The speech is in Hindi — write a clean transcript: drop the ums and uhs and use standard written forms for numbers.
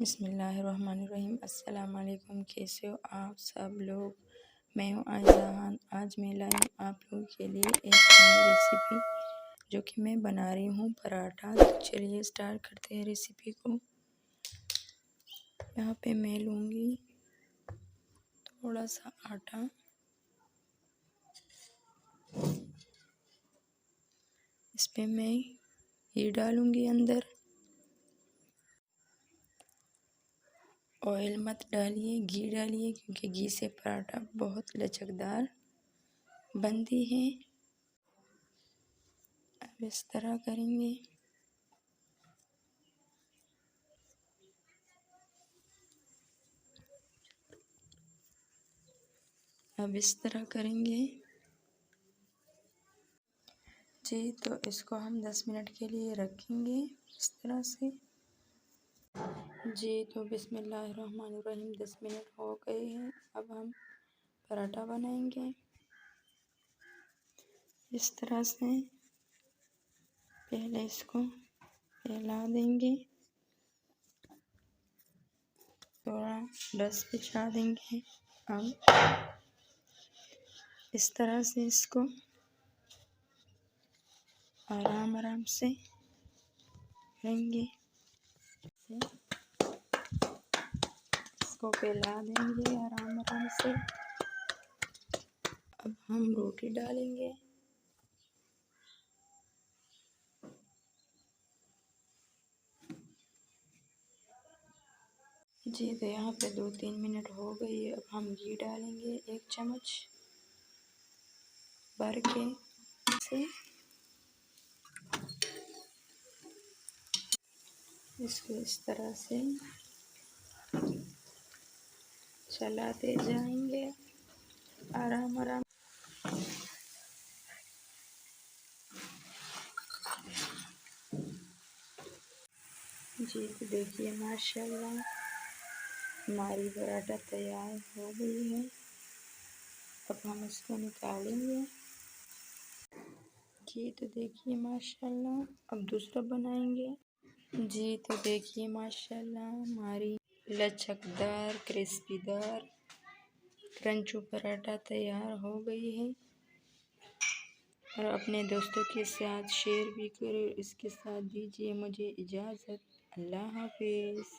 बिस्मिल्लाहिर्रहमानिर्रहीम। अस्सलाम वालेकुम। कैसे हो आप सब लोग। मैं हूँ आयजान। आज मैं लाई हूँ आप लोगों के लिए एक नई रेसिपी जो कि मैं बना रही हूँ पराठा। तो चलिए स्टार्ट करते हैं रेसिपी को। यहाँ पे मैं लूँगी थोड़ा सा आटा, इस पे मैं ये डालूँगी अंदर। ऑयल मत डालिए, घी डालिए, क्योंकि घी से पराठा बहुत लचकदार बनती है। अब इस तरह करेंगे। अब इस तरह करेंगे जी। तो इसको हम 10 मिनट के लिए रखेंगे इस तरह से जी। तो बिस्मिल्लाहिर्रहमानिर्रहीम 10 मिनट हो गए हैं। अब हम पराठा बनाएंगे इस तरह से। पहले इसको फैला देंगे, थोड़ा डस्ट बिछा देंगे। अब इस तरह से इसको आराम आराम से करेंगे। इसको फैला देंगे आराम आराम से। अब हम रोटी डालेंगे जी। तो यहाँ पे 2-3 मिनट हो गई है। अब हम घी डालेंगे 1 चम्मच भर के से। इसको इस तरह से चलाते जाएंगे आराम आराम जी। तो देखिए माशाल्लाह हमारी पराठा तैयार हो गई है। अब हम इसको निकालेंगे जी। तो देखिए माशाल्लाह अब दूसरा बनाएंगे जी। तो देखिए माशाल्लाह हमारी लचकदार क्रिस्पीदार क्रंचू पराठा तैयार हो गई है। और अपने दोस्तों के साथ शेयर भी करें। इसके साथ दीजिए मुझे इजाज़त। अल्लाह हाफिज़।